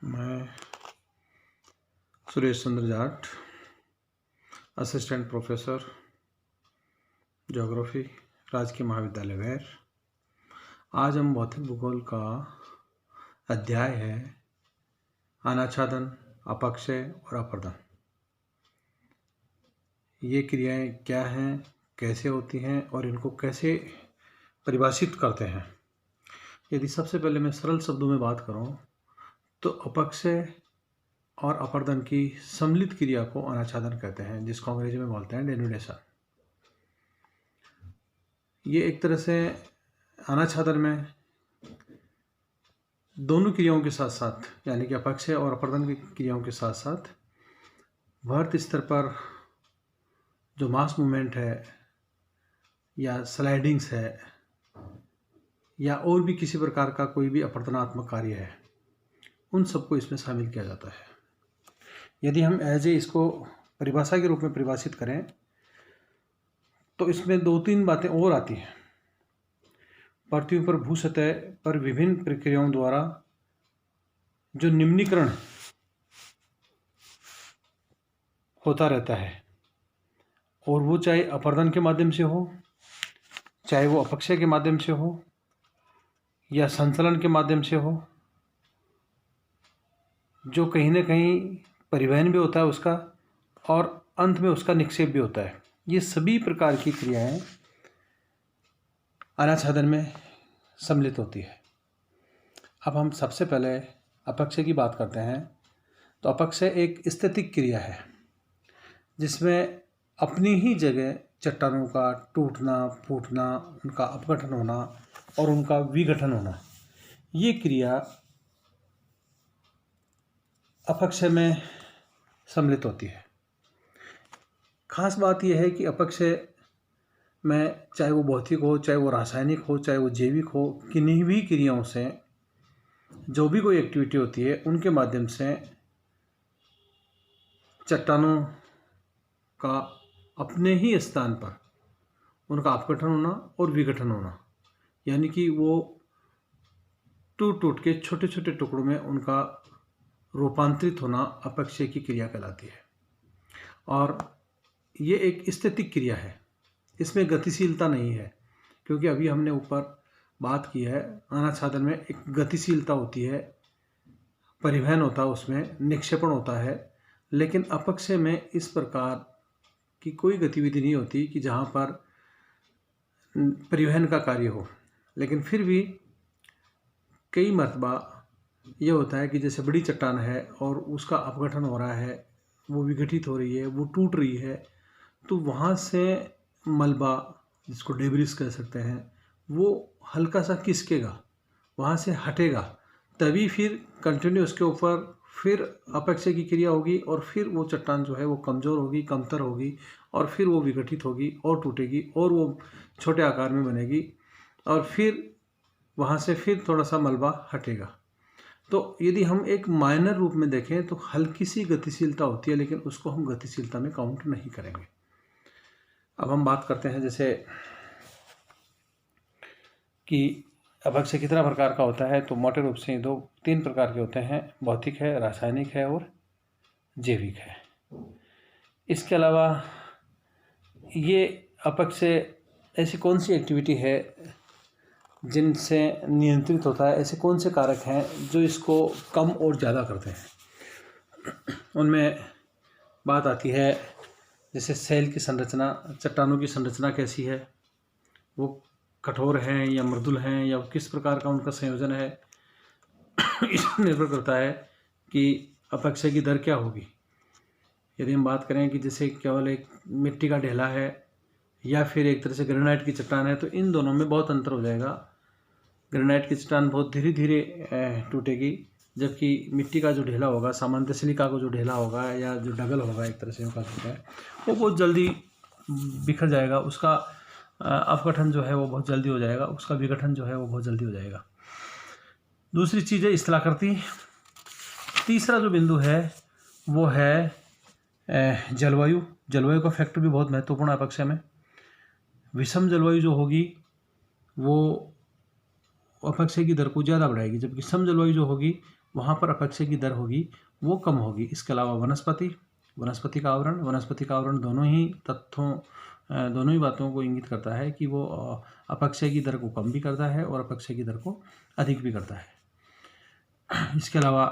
मैं Suresh Chandra Jat, assistant professor geography, राजकीय महाविद्यालय वैर। आज हम भौतिक भूगोल का अध्याय है अनाच्छादन, अपक्षय और अपर्दन। ये क्रियाएं क्या हैं, कैसे होती हैं और इनको कैसे परिभाषित करते हैं। यदि सबसे पहले मैं सरल शब्दों में बात करूं तो अपक्षय और अपर्दन की सम्मिलित क्रिया को अनाच्छादन कहते हैं, जिसको अंग्रेजी में बोलते हैं डेनुडेशन। ये एक तरह से अनाच्छादन में दोनों क्रियाओं के साथ साथ, यानी कि अपक्षय और अपर्दन की क्रियाओं के साथ साथ वर्त स्तर पर जो मास मूवमेंट है या स्लाइडिंग्स है या और भी किसी प्रकार का कोई भी अपर्दनात्मक कार्य है, उन सबको इसमें शामिल किया जाता है। यदि हम इसको परिभाषा के रूप में परिभाषित करें तो इसमें दो तीन बातें और आती हैं। पृथ्वी पर भू सतह पर विभिन्न प्रक्रियाओं द्वारा जो निम्नीकरण होता रहता है, और वो चाहे अपर्दन के माध्यम से हो, चाहे वो अपक्षय के माध्यम से हो या संचलन के माध्यम से हो, जो कहीं ना कहीं परिवहन भी होता है उसका, और अंत में उसका निक्षेप भी होता है। ये सभी प्रकार की क्रियाएं अनाच्छादन में सम्मिलित होती है। अब हम सबसे पहले अपक्षय की बात करते हैं। तो अपक्षय एक स्थैतिक क्रिया है जिसमें अपनी ही जगह चट्टानों का टूटना, फूटना, उनका अपघटन होना और उनका विघटन होना, ये क्रिया अपक्षय में सम्मिलित होती है। खास बात यह है कि अपक्षय में चाहे वो भौतिक हो, चाहे वो रासायनिक हो, चाहे वो जैविक हो, किन्हीं भी क्रियाओं से जो भी कोई एक्टिविटी होती है उनके माध्यम से चट्टानों का अपने ही स्थान पर उनका अपघटन होना और विघटन होना, यानी कि वो टूट टूट के छोटे छोटे टुकड़ों में उनका रूपांतरित होना अपक्षय की क्रिया कहलाती है। और ये एक स्थैतिक क्रिया है, इसमें गतिशीलता नहीं है, क्योंकि अभी हमने ऊपर बात की है अनाच्छादन में एक गतिशीलता होती है, परिवहन होता है, उसमें निक्षेपण होता है। लेकिन अपक्षय में इस प्रकार की कोई गतिविधि नहीं होती कि जहाँ पर परिवहन का कार्य हो। लेकिन फिर भी कई मर्तबा ये होता है कि जैसे बड़ी चट्टान है और उसका अपघटन हो रहा है, वो विघटित हो रही है, वो टूट रही है, तो वहाँ से मलबा, जिसको डेब्रिस कह सकते हैं, वो हल्का सा खिसकेगा, वहाँ से हटेगा, तभी फिर कंटिन्यू उसके ऊपर फिर अपक्षय की क्रिया होगी और फिर वो चट्टान जो है वो कमज़ोर होगी, कमतर होगी, और फिर वो विघटित होगी और टूटेगी और वो छोटे आकार में बनेगी, और फिर वहाँ से फिर थोड़ा सा मलबा हटेगा। तो यदि हम एक माइनर रूप में देखें तो हल्की सी गतिशीलता होती है, लेकिन उसको हम गतिशीलता में काउंट नहीं करेंगे। अब हम बात करते हैं जैसे कि अपक्षय कितना प्रकार का होता है। तो मोटे रूप से दो तीन प्रकार के होते हैं, भौतिक है, रासायनिक है और जैविक है। इसके अलावा ये अपक्षय ऐसी कौन सी एक्टिविटी है जिनसे नियंत्रित होता है, ऐसे कौन से कारक हैं जो इसको कम और ज़्यादा करते हैं। उनमें बात आती है जैसे सेल की संरचना, चट्टानों की संरचना कैसी है, वो कठोर हैं या मृदुल हैं या किस प्रकार का उनका संयोजन है, इस पर निर्भर करता है कि अपक्षय की दर क्या होगी। यदि हम बात करें कि जैसे केवल एक मिट्टी का ढेला है या फिर एक तरह से ग्रेनाइट की चट्टान है, तो इन दोनों में बहुत अंतर हो जाएगा। ग्रेनाइट की चट्टान बहुत धीरे धीरे टूटेगी, जबकि मिट्टी का जो ढेला होगा, सामान्यतः सिलिका का जो ढेला होगा या जो डगल होगा, एक तरह से कह सकते हैं, वो बहुत जल्दी बिखर जाएगा, उसका अपघटन जो है वो बहुत जल्दी हो जाएगा, उसका विघटन जो है वो बहुत जल्दी हो जाएगा। दूसरी चीज़ है स्थलाकृति। तीसरा जो बिंदु है वो है जलवायु। जलवायु का फैक्टर भी बहुत महत्वपूर्ण है अपक्षय में। विषम जलवायु जो होगी वो अपक्षय की दर को ज़्यादा बढ़ाएगी, जबकि सम जलवायु जो होगी वहाँ पर अपक्षय की दर होगी वो कम होगी। इसके अलावा वनस्पति का आवरण दोनों ही तथ्यों दोनों ही बातों को इंगित करता है कि वो अपक्षय की दर को कम भी करता है और अपक्षय की दर को अधिक भी करता है। इसके अलावा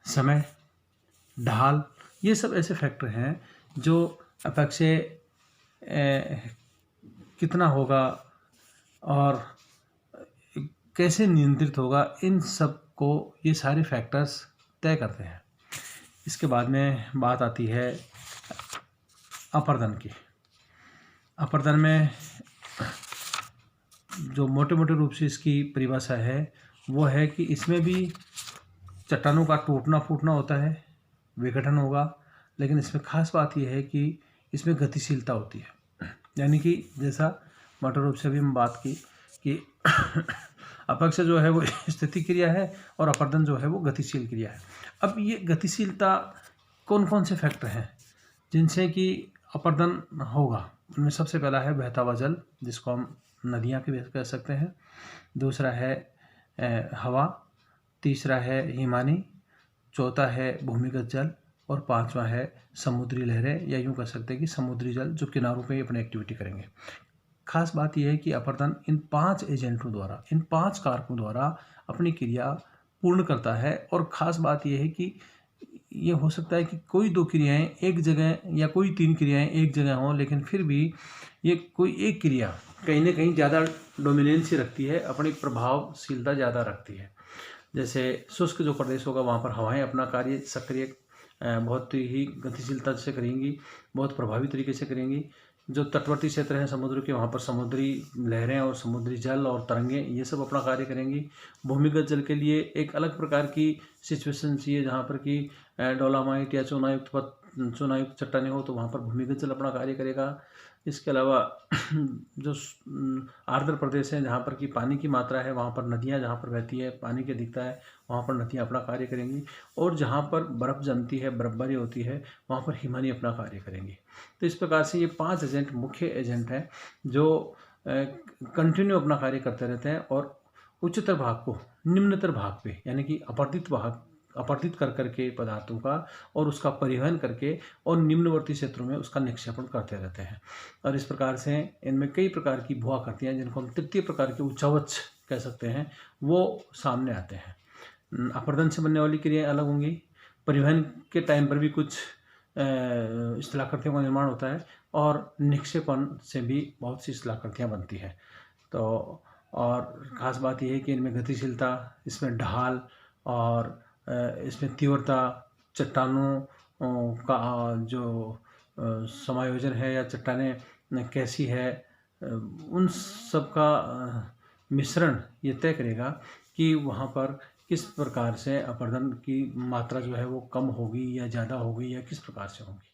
समय, ढाल, ये सब ऐसे फैक्टर हैं जो अपक्षय कितना होगा और कैसे नियंत्रित होगा, इन सब को ये सारे फैक्टर्स तय करते हैं। इसके बाद में बात आती है अपर्दन की। अपर्दन में जो मोटे मोटे रूप से इसकी परिभाषा है वो है कि इसमें भी चट्टानों का टूटना फूटना होता है, विघटन होगा, लेकिन इसमें खास बात यह है कि इसमें गतिशीलता होती है। यानी कि जैसा मोटे रूप से अभी हम बात की कि अपक्षय जो है वो स्थितिक क्रिया है और अपर्दन जो है वो गतिशील क्रिया है। अब ये गतिशीलता कौन कौन से फैक्टर हैं जिनसे कि अपर्दन होगा? उनमें सबसे पहला है बहता हुआ जल, जिसको हम नदियाँ भी कह सकते हैं। दूसरा है हवा, तीसरा है हिमानी, चौथा है भूमिगत जल और पांचवा है समुद्री लहरें, या यूँ कह सकते हैं कि समुद्री जल जो किनारों पे अपनी एक्टिविटी करेंगे। खास बात यह है कि अपर्दन इन 5 एजेंटों द्वारा, इन 5 कारकों द्वारा अपनी क्रिया पूर्ण करता है। और ख़ास बात यह है कि ये हो सकता है कि कोई 2 क्रियाएं एक जगह या कोई 3 क्रियाएं एक जगह हों, लेकिन फिर भी ये कोई एक क्रिया कहीं ना कहीं ज़्यादा डोमिनेंसी रखती है, अपनी प्रभावशीलता ज़्यादा रखती है। जैसे शुष्क जो प्रदेश होगा वहाँ पर हवाएं अपना कार्य सक्रिय बहुत ही गतिशीलता से करेंगी, बहुत प्रभावी तरीके से करेंगी। जो तटवर्ती क्षेत्र हैं समुद्र के, वहाँ पर समुद्री लहरें और समुद्री जल और तरंगें ये सब अपना कार्य करेंगी। भूमिगत जल के लिए एक अलग प्रकार की सिचुएशन चाहिए जहाँ पर कि डोलामाइट या चूनायुक्त चट्टानें हो, तो वहाँ पर भूमिगत जल अपना कार्य करेगा। इसके अलावा जो आर्द्र प्रदेश हैं जहाँ पर कि पानी की मात्रा है, वहाँ पर नदियाँ जहाँ पर बहती है, पानी की अधिकता है, वहाँ पर नदियाँ अपना कार्य करेंगी। और जहाँ पर बर्फ़ जमती है, बर्फबारी होती है, वहाँ पर हिमानी अपना कार्य करेंगी। तो इस प्रकार से ये 5 एजेंट मुख्य एजेंट हैं जो कंटिन्यू अपना कार्य करते रहते हैं और उच्चतर भाग को निम्नतर भाग पे, यानी कि अपरदित कर करके पदार्थों का और उसका परिवहन करके और निम्नवर्ती क्षेत्रों में उसका निक्षेपण करते रहते हैं। और इस प्रकार से इनमें कई प्रकार की भूआकृतियाँ, जिनको हम तृतीय प्रकार के उच्चावच कह सकते हैं, वो सामने आते हैं। अपर्दन से बनने वाली क्रियाएँ अलग होंगी। परिवहन के टाइम पर भी कुछ स्थलाकृतियों का निर्माण होता है और निक्षेपण से भी बहुत सी स्थलाकृतियाँ बनती हैं। तो और ख़ास बात यह है कि इनमें गतिशीलता, इसमें ढाल और इसमें तीव्रता, चट्टानों का जो समायोजन है या चट्टानें कैसी है, उन सब का मिश्रण ये तय करेगा कि वहाँ पर किस प्रकार से अपर्दन की मात्रा जो है वो कम होगी या ज़्यादा होगी या किस प्रकार से होगी।